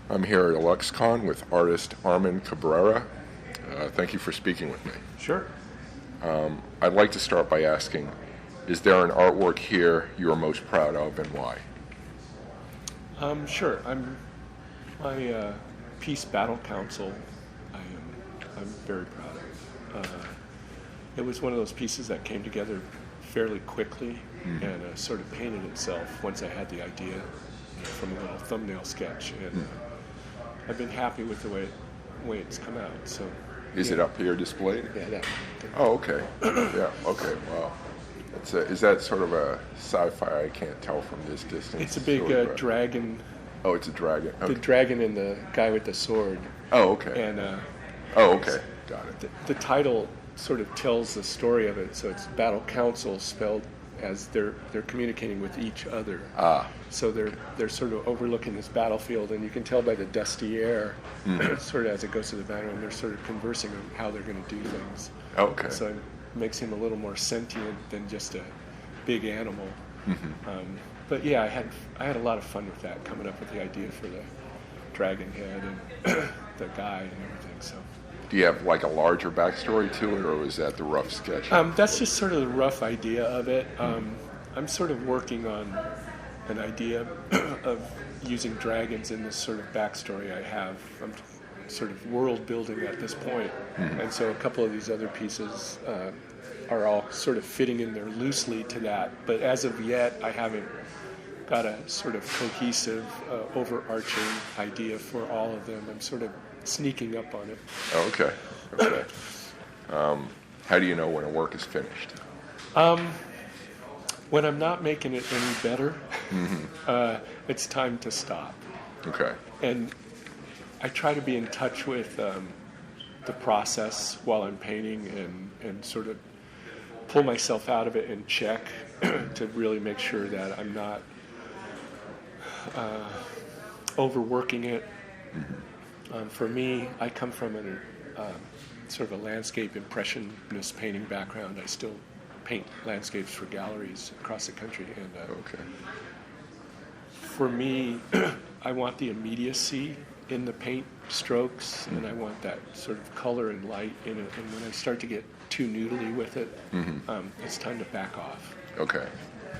I'm here at LuxCon with artist Armand Cabrera. Thank you for speaking with me. Sure. I'd like to start by asking, is there an artwork here you are most proud of and why? Sure. My piece Battle Council, I'm very proud of. It was one of those pieces that came together fairly quickly and sort of painted itself once I had the idea from a little thumbnail sketch, and I've been happy with the way it's come out. So, Is it up here displayed? Yeah, that. Oh, okay. Yeah, okay, wow. Is that sort of a sci-fi? I can't tell from this distance. It's a big sort of dragon. Oh, it's a dragon. Okay. The dragon and the guy with the sword. Oh, okay. And oh, okay. Got it. the title sort of tells the story of it. So it's Battle Council spelled as they're communicating with each other. So they're sort of overlooking this battlefield, and you can tell by the dusty air, sort of as it goes to the battle, and they're sort of conversing on how they're going to do things. Okay. So it makes him a little more sentient than just a big animal. But yeah, I had a lot of fun with that, coming up with the idea for the dragon head and the guy and everything. So. Do you have like a larger backstory to it, or was that the rough sketch? That's just sort of the rough idea of it. I'm sort of working on an idea of using dragons in this sort of backstory I have. I'm sort of world building at this point. And so a couple of these other pieces are all sort of fitting in there loosely to that. But as of yet, I haven't got a sort of cohesive, overarching idea for all of them. I'm sort of sneaking up on it. Oh, okay. Okay. How do you know when a work is finished? When I'm not making it any better, it's time to stop. Okay. And I try to be in touch with the process while I'm painting and sort of pull myself out of it and check to really make sure that I'm not overworking it. For me, I come from sort of a landscape impressionist painting background. I still paint landscapes for galleries across the country. And Okay. for me, I want the immediacy in the paint strokes, and I want that sort of color and light in it. And when I start to get too noodly with it, it's time to back off. Okay.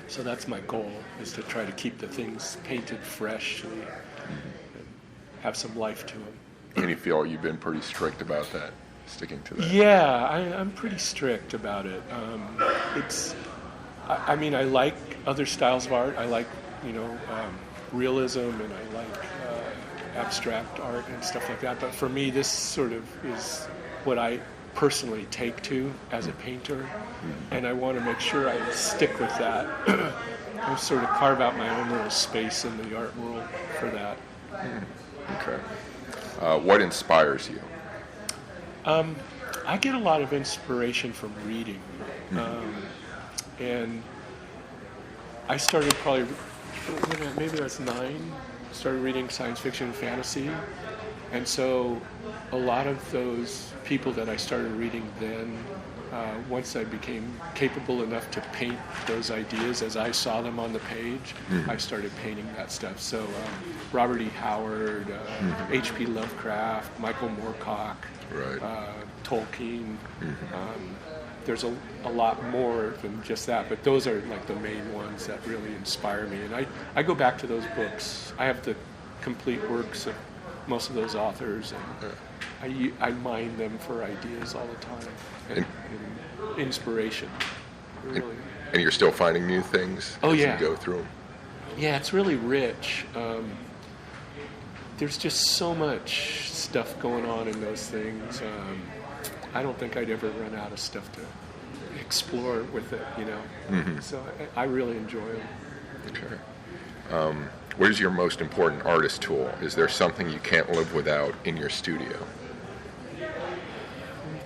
So that's my goal, is to try to keep the things painted fresh and have some life to them. And you feel you've been pretty strict about that, sticking to that? Yeah, I'm pretty strict about it. I mean, I like other styles of art. I like, realism, and I like abstract art and stuff like that. But for me, this sort of is what I personally take to as a painter, and I want to make sure I stick with that. I sort of carve out my own little space in the art world for that. Okay. What inspires you? I get a lot of inspiration from reading. And I started probably, maybe I was 9, started reading science fiction and fantasy. And so a lot of those people that I started reading then, once I became capable enough to paint those ideas as I saw them on the page, I started painting that stuff. So Robert E. Howard, H.P. Lovecraft, Michael Moorcock, Tolkien. There's a lot more than just that, but those are like the main ones that really inspire me. And I go back to those books. I have the complete works of most of those authors, and I mine them for ideas all the time and inspiration. Really. And you're still finding new things as you go through them? Yeah, it's really rich. There's just so much stuff going on in those things. I don't think I'd ever run out of stuff to explore with it, So I really enjoy them. Okay. What is your most important artist tool? Is there something you can't live without in your studio? Let me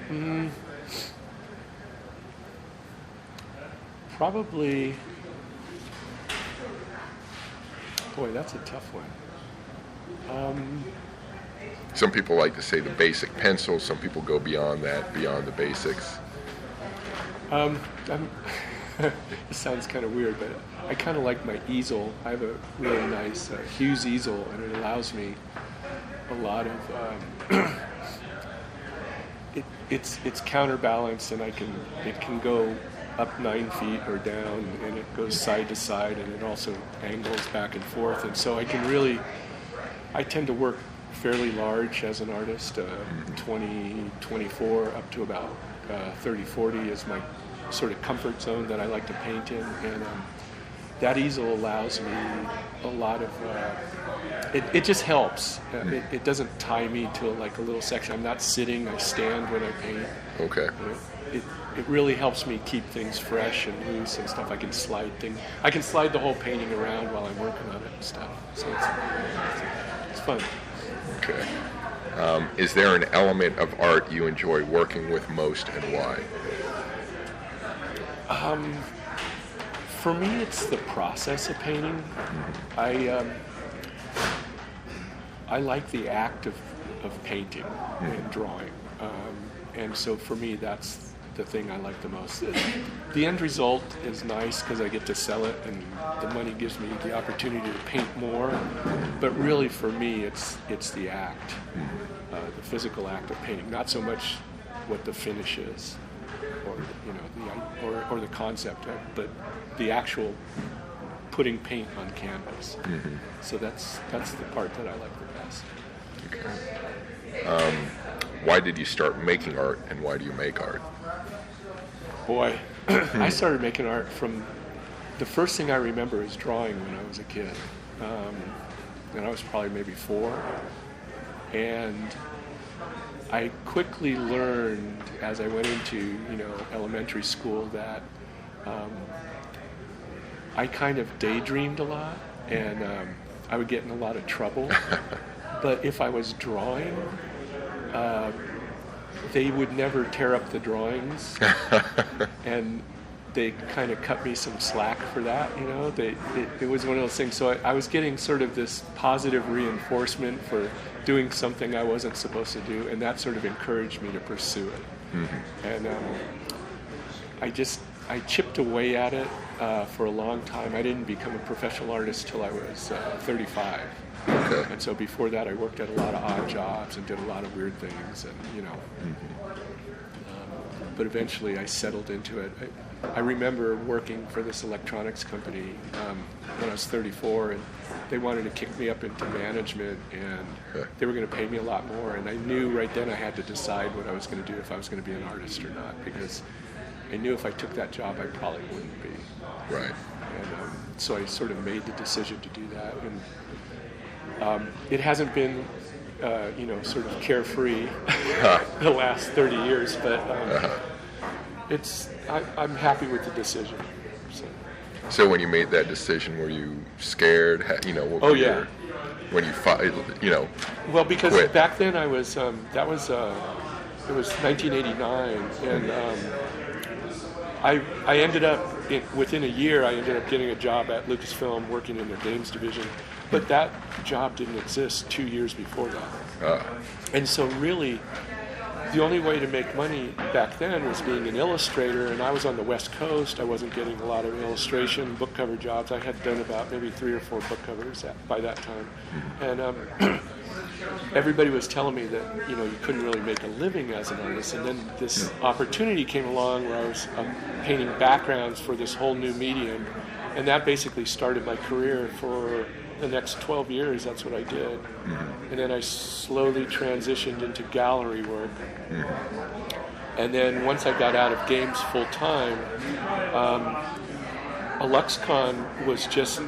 think. Probably. Boy, that's a tough one. Some people like to say the basic pencil. Some people go beyond that, beyond the basics. it sounds kind of weird, but I kind of like my easel. I have a really nice Hughes easel, and it allows me a lot of. It's counterbalanced, and it can go up 9 feet or down, and it goes side to side, and it also angles back and forth, and so I tend to work fairly large as an artist, 20, 24, up to about 30, 40 is my sort of comfort zone that I like to paint in, and that easel allows me a lot of, it just helps. It doesn't tie me to like a little section. I'm not sitting, I stand when I paint. Okay. It really helps me keep things fresh and loose and stuff. I can slide the whole painting around while I'm working on it and stuff. So it's fun. Okay. Is there an element of art you enjoy working with most, and why? For me, it's the process of painting. I like the act of painting and drawing, and so for me, that's the thing I like the most. The end result is nice because I get to sell it, and the money gives me the opportunity to paint more. But really, for me, it's the act, the physical act of painting, not so much what the finish is, or the concept, but the actual putting paint on canvas. So that's the part that I like the best. Okay. Why did you start making art, and why do you make art? Boy, I started making art from, the first thing I remember is drawing when I was a kid. And I was probably maybe 4. And I quickly learned as I went into, elementary school that I kind of daydreamed a lot, and I would get in a lot of trouble. But if I was drawing, they would never tear up the drawings, and they kind of cut me some slack for that, It was one of those things. So I was getting sort of this positive reinforcement for doing something I wasn't supposed to do, and that sort of encouraged me to pursue it. And I chipped away at it for a long time. I didn't become a professional artist till I was 35. Okay. And so before that, I worked at a lot of odd jobs and did a lot of weird things, and but eventually I settled into it. I remember working for this electronics company when I was 34, and they wanted to kick me up into management, and they were going to pay me a lot more. And I knew right then I had to decide what I was going to do, if I was going to be an artist or not, because I knew if I took that job, I probably wouldn't be. Right. And so I sort of made the decision to do that. And it hasn't been, sort of carefree the last 30 years, but I'm happy with the decision. So when you made that decision, were you scared? Oh yeah. When you Well, because quit. back then I was it was 1989, and I ended up within a year I ended up getting a job at Lucasfilm working in their games division, but that job didn't exist 2 years before that. And so really, the only way to make money back then was being an illustrator, and I was on the West Coast. I wasn't getting a lot of illustration, book cover jobs. I had done about maybe 3 or 4 book covers by that time. And everybody was telling me that, you couldn't really make a living as an artist. And then this opportunity came along where I was painting backgrounds for this whole new medium, and that basically started my career for the next 12 years. That's what I did. And then I slowly transitioned into gallery work. And then once I got out of games full time, AluxCon was just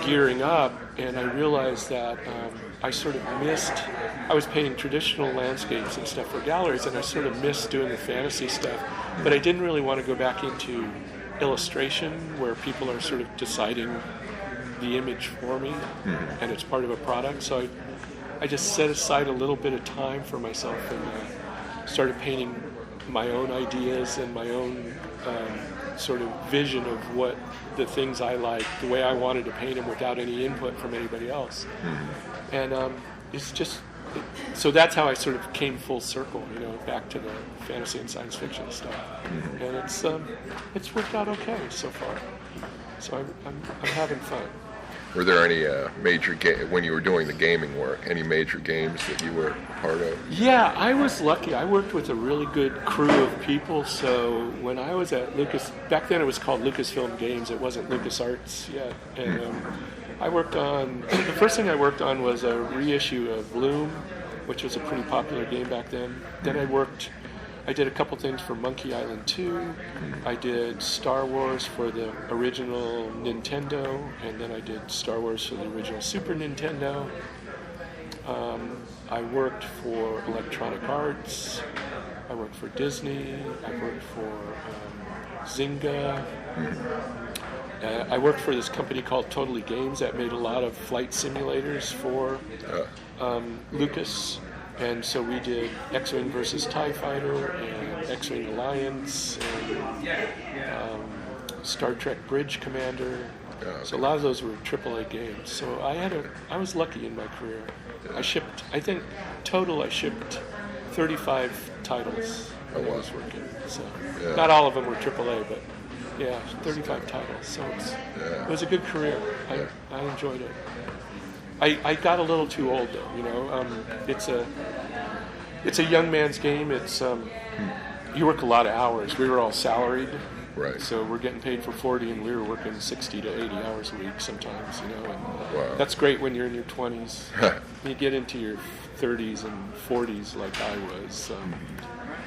gearing up, and I realized that I sort of missed, I was painting traditional landscapes and stuff for galleries, and I sort of missed doing the fantasy stuff, but I didn't really want to go back into illustration where people are sort of deciding the image for me, and it's part of a product. So I just set aside a little bit of time for myself and started painting my own ideas and my own sort of vision of what the things I liked, the way I wanted to paint them without any input from anybody else. And it's just so that's how I sort of came full circle, back to the fantasy and science fiction stuff, and it's worked out okay so far. So I'm having fun. Were there any major when you were doing the gaming work? Any major games that you were part of? Yeah, I was lucky. I worked with a really good crew of people. So when I was at Lucas, back then it was called Lucasfilm Games. It wasn't LucasArts yet, and I worked on the first thing I worked on was a reissue of Bloom, which was a pretty popular game back then. Then I did a couple things for Monkey Island 2. I did Star Wars for the original Nintendo, and then I did Star Wars for the original Super Nintendo. I worked for Electronic Arts. I worked for Disney. I worked for Zynga. I worked for this company called Totally Games that made a lot of flight simulators for Lucas. And so we did X-Wing versus TIE Fighter and X-Wing Alliance and Star Trek Bridge Commander. So a lot of those were AAA games. So I was lucky in my career. I shipped 35 titles when I was working. So not all of them were AAA, but 35 titles. So it was a good career. I enjoyed it. I got a little too old though, it's a young man's game. It's you work a lot of hours. We were all salaried, right? So we're getting paid for 40, and we were working 60 to 80 hours a week sometimes, and wow. That's great when you're in your 20s. You get into your 30s and 40s like I was.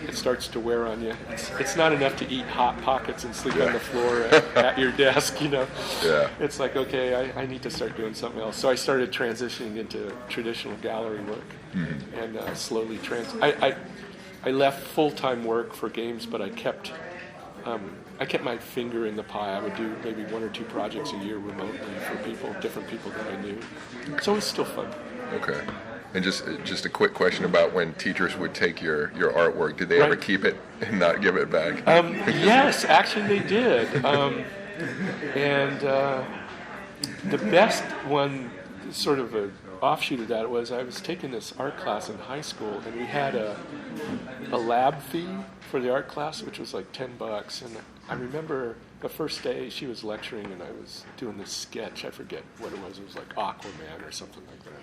It starts to wear on you. It's not enough to eat Hot Pockets and sleep on the floor at your desk, Yeah. It's like, okay, I need to start doing something else. So I started transitioning into traditional gallery work, and slowly I left full-time work for games, but I kept my finger in the pie. I would do maybe 1 or 2 projects a year remotely for different people that I knew. So it was still fun. Okay. And just a quick question about when teachers would take your artwork. Did they ever keep it and not give it back? Yes, actually they did. And the best one, sort of an offshoot of that, was I was taking this art class in high school, and we had a lab fee for the art class, which was like $10. And I remember the first day she was lecturing, and I was doing this sketch. I forget what it was. It was like Aquaman or something like that.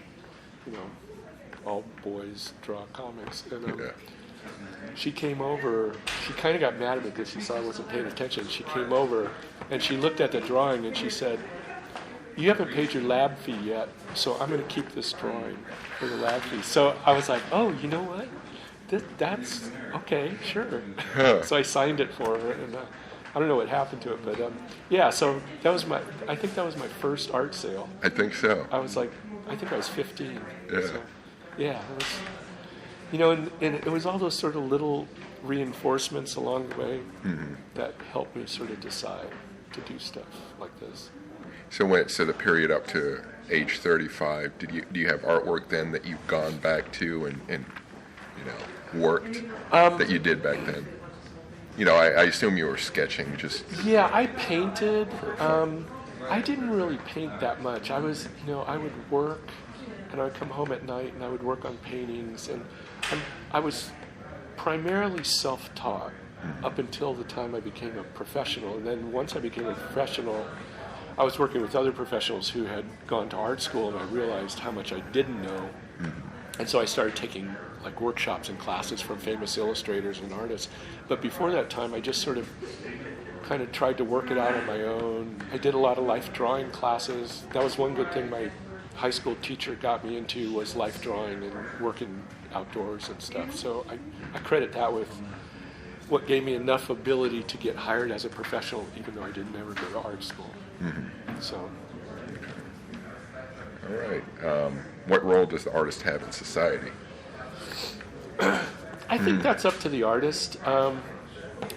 All boys draw comics. And she came over. She kind of got mad at me because she saw I wasn't paying attention. She came over, and she looked at the drawing, and she said, "You haven't paid your lab fee yet, so I'm going to keep this drawing for the lab fee." So I was like, "Oh, you know what? That's okay, sure." So I signed it for her, and I don't know what happened to it, but so I think that was my first art sale. I think so. I think I was 15. Yeah. So, it was, and it was all those sort of little reinforcements along the way that helped me sort of decide to do stuff like this. So the period up to age 35, do you have artwork then that you've gone back to and worked that you did back then? I assume you were sketching just. Yeah, I painted. I didn't really paint that much. I would work, and I would come home at night, and I would work on paintings. And I was primarily self-taught up until the time I became a professional. And then once I became a professional, I was working with other professionals who had gone to art school, and I realized how much I didn't know. And so I started taking workshops and classes from famous illustrators and artists. But before that time, I just sort of kind of tried to work it out on my own. I did a lot of life drawing classes. That was one good thing my high school teacher got me into, was life drawing and working outdoors and stuff. So I credit that with what gave me enough ability to get hired as a professional, even though I didn't ever go to art school. So. All right. What role does the artist have in society? I think that's up to the artist.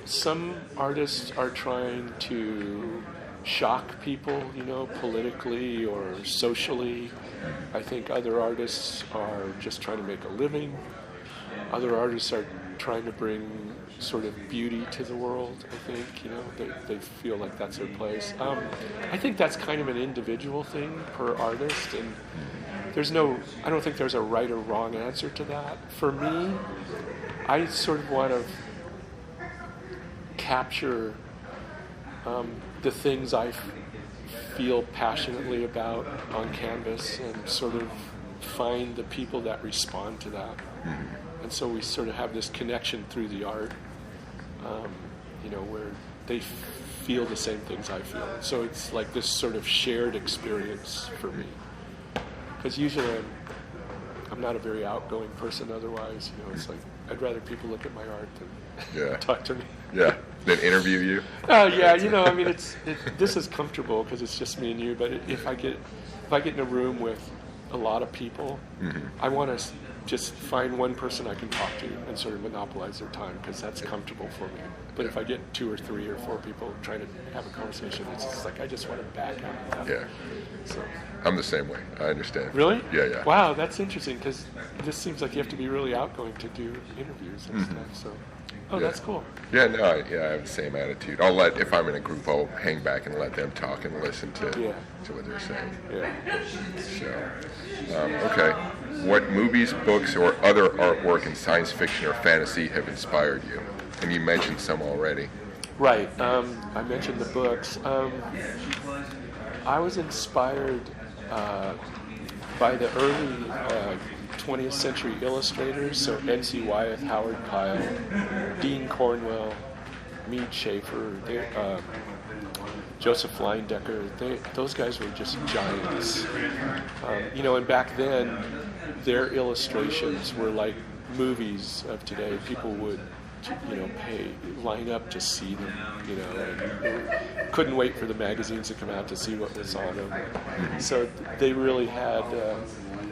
Some artists are trying to shock people, politically or socially. I think other artists are just trying to make a living. Other artists are trying to bring sort of beauty to the world, I think. They feel like that's their place. I think that's kind of an individual thing per artist, and I don't think there's a right or wrong answer to that. For me, I sort of want to capture the things I feel passionately about on canvas and sort of find the people that respond to that. And so we sort of have this connection through the art, where they feel the same things I feel. So it's like this sort of shared experience for me. Because usually I'm not a very outgoing person otherwise. It's like I'd rather people look at my art than talk to me. Yeah, then interview you. Oh yeah, this is comfortable because it's just me and you. But if I get in a room with a lot of people, I want to just find one person I can talk to and sort of monopolize their time because that's comfortable for me. But if I get 2 or 3 or 4 people trying to have a conversation, it's just like I just want to back out. Yeah. So. I'm the same way. I understand. Really? Yeah. Wow, that's interesting because this seems like you have to be really outgoing to do interviews and stuff. So. Oh, that's cool. Yeah, no, I have the same attitude. If I'm in a group, I'll hang back and let them talk and listen to what they're saying. Yeah. So, okay. What movies, books, or other artwork in science fiction or fantasy have inspired you? And you mentioned some already. Right. I mentioned the books. I was inspired by the early 20th century illustrators, so N.C. Wyeth, Howard Pyle, Dean Cornwell, Mead Schaefer, Joseph Leindecker. Those guys were just giants. And back then, their illustrations were like movies of today. People would, line up to see them, and couldn't wait for the magazines to come out to see what was on them. So they really had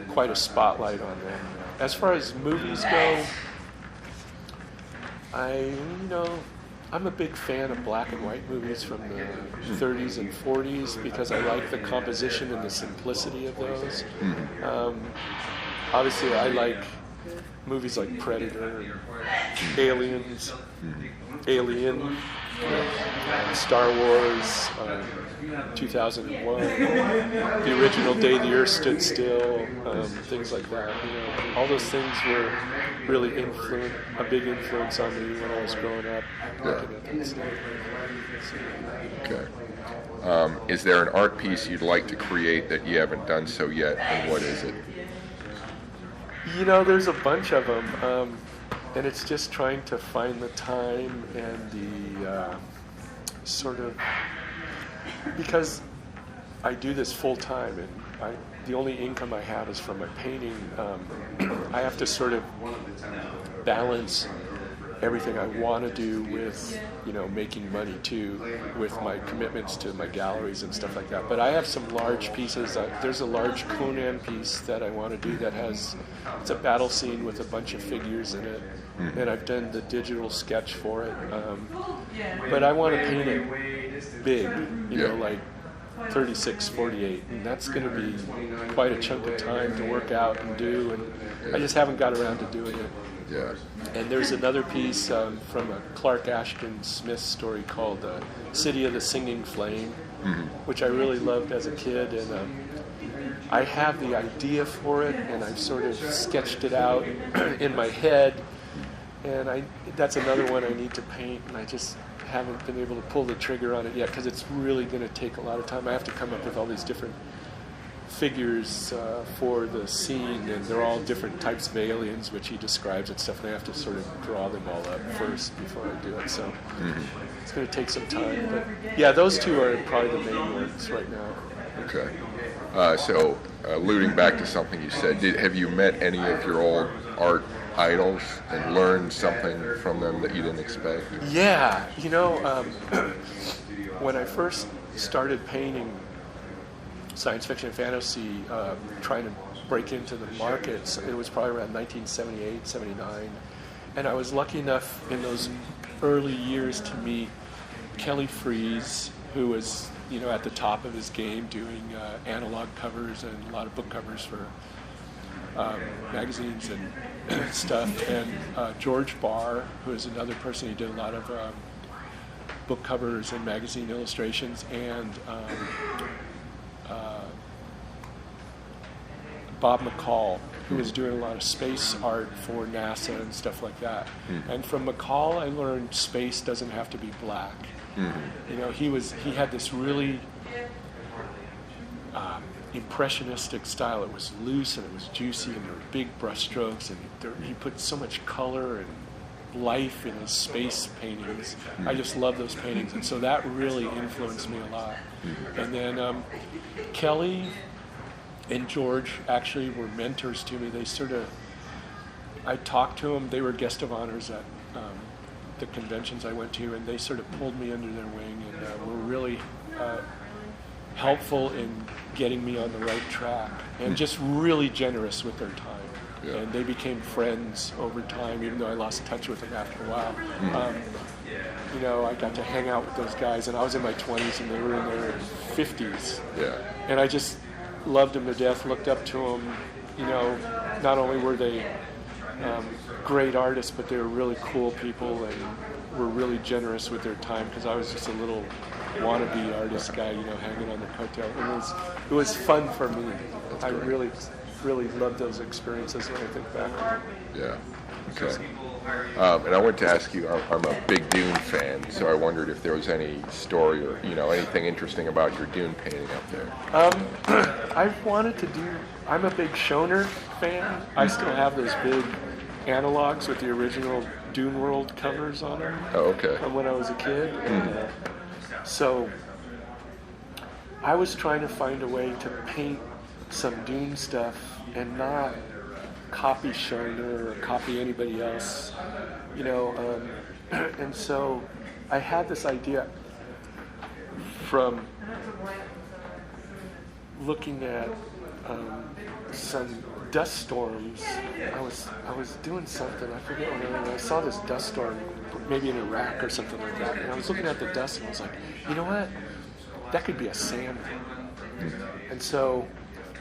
quite a spotlight on them. As far as movies go, I'm a big fan of black and white movies from the 30s and 40s because I like the composition and the simplicity of those. Obviously, I like movies like Predator, Aliens, Alien, Star Wars, 2001, the original Day the Earth Stood Still, things like that. All those things were really a big influence on me when I was growing up looking at that stuff. Okay. Is there an art piece you'd like to create that you haven't done so yet, and what is it? There's a bunch of them, and it's just trying to find the time and the sort of, because I do this full time, and the only income I have is from my painting. I have to sort of balance everything I want to do with, making money too, with my commitments to my galleries and stuff like that. But I have some large pieces. There's a large Conan piece that I want to do that it's a battle scene with a bunch of figures in it, and I've done the digital sketch for it. But I want to paint it big, like 36-48, and that's going to be quite a chunk of time to work out and do, and I just haven't got around to doing it. Yeah. And there's another piece from a Clark Ashton Smith story called City of the Singing Flame, which I really loved as a kid, and I have the idea for it, and I've sort of sketched it out in my head, and that's another one I need to paint, and I just haven't been able to pull the trigger on it yet because it's really going to take a lot of time. I have to come up with all these different figures for the scene, and they're all different types of aliens, which he describes and stuff, and I have to sort of draw them all up first before I do it, so it's going to take some time. But yeah, those two are probably the main ones right now. Okay. So, alluding back to something you said, have you met any of your old art idols and learned something from them that you didn't expect? Yeah, when I first started painting science fiction and fantasy, trying to break into the markets, it was probably around 1978, 79, and I was lucky enough in those early years to meet Kelly Freas, who was at the top of his game doing analog covers and a lot of book covers for magazines and stuff, and George Barr, who is another person who did a lot of book covers and magazine illustrations, and Bob McCall, who was doing a lot of space art for NASA and stuff like that. And from McCall, I learned space doesn't have to be black. You know, he had this really impressionistic style. It was loose and it was juicy, and there were big brushstrokes, and he put so much color and life in his space paintings. I just love those paintings, and so that really influenced me a lot. And then Kelly and George actually were mentors to me. I talked to them. They were guest of honors at the conventions I went to, and they sort of pulled me under their wing and were really helpful in getting me on the right track, and just really generous with their time. Yeah. And they became friends over time, even though I lost touch with them after a while. You know, I got to hang out with those guys, and I was in my 20s and they were in their 50s. Yeah. And I just loved them to death, looked up to them. You know, not only were they great artists, but they were really cool people and were really generous with their time, because I was just a little wannabe artist guy, you know, hanging on the coattail. It was fun for me. I really loved those experiences when I think back. Yeah. Okay. And I wanted to ask you, I'm a big Dune fan, so I wondered if there was any story or, you know, anything interesting about your Dune painting up there. I've wanted to do, I'm a big Schoner fan. I still have those big analogs with the original Dune World covers on them. Oh, okay. From when I was a kid. And, so I was trying to find a way to paint some Dune stuff and not copy Schoner or copy anybody else, you know. And so I had this idea from looking at some dust storms. I was doing something, I forget what it was. I saw this dust storm, maybe in Iraq or something like that, and I was looking at the dust and I was like, you know what? That could be a salmon. And so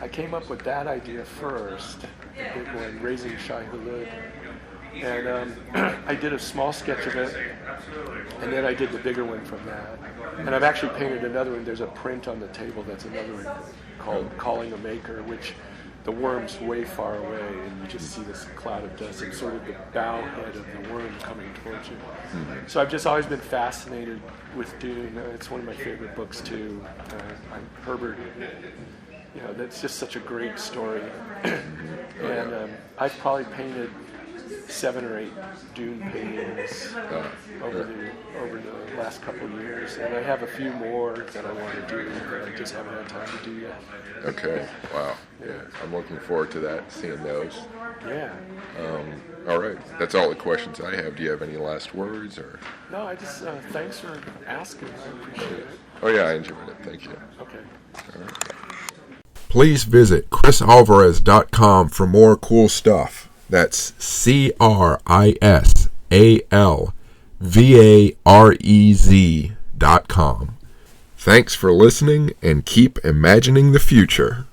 I came up with that idea first, the big one, Raising Shai Hulud. And I did a small sketch of it, and then I did the bigger one from that. And I've actually painted another one. There's a print on the table that's another one called Calling a Maker, which the worm's way far away, and you just see this cloud of dust and sort of the bow head of the worm coming towards you. So I've just always been fascinated with Dune. It's one of my favorite books too. Herbert, you know, that's just such a great story. And I've probably painted 7 or 8 Dune paintings over the last couple of years, and I have a few more that I want to do that I just haven't had time to do yet. Okay. Wow. Yeah. I'm looking forward to that, seeing those. Yeah. All right. That's all the questions I have. Do you have any last words or? No, I just thanks for asking. I appreciate it. Oh yeah, I enjoyed it. Thank you. Okay. All right. Please visit chrisalvarez.com for more cool stuff. That's CRISALVAREZ.com. Thanks for listening, and keep imagining the future.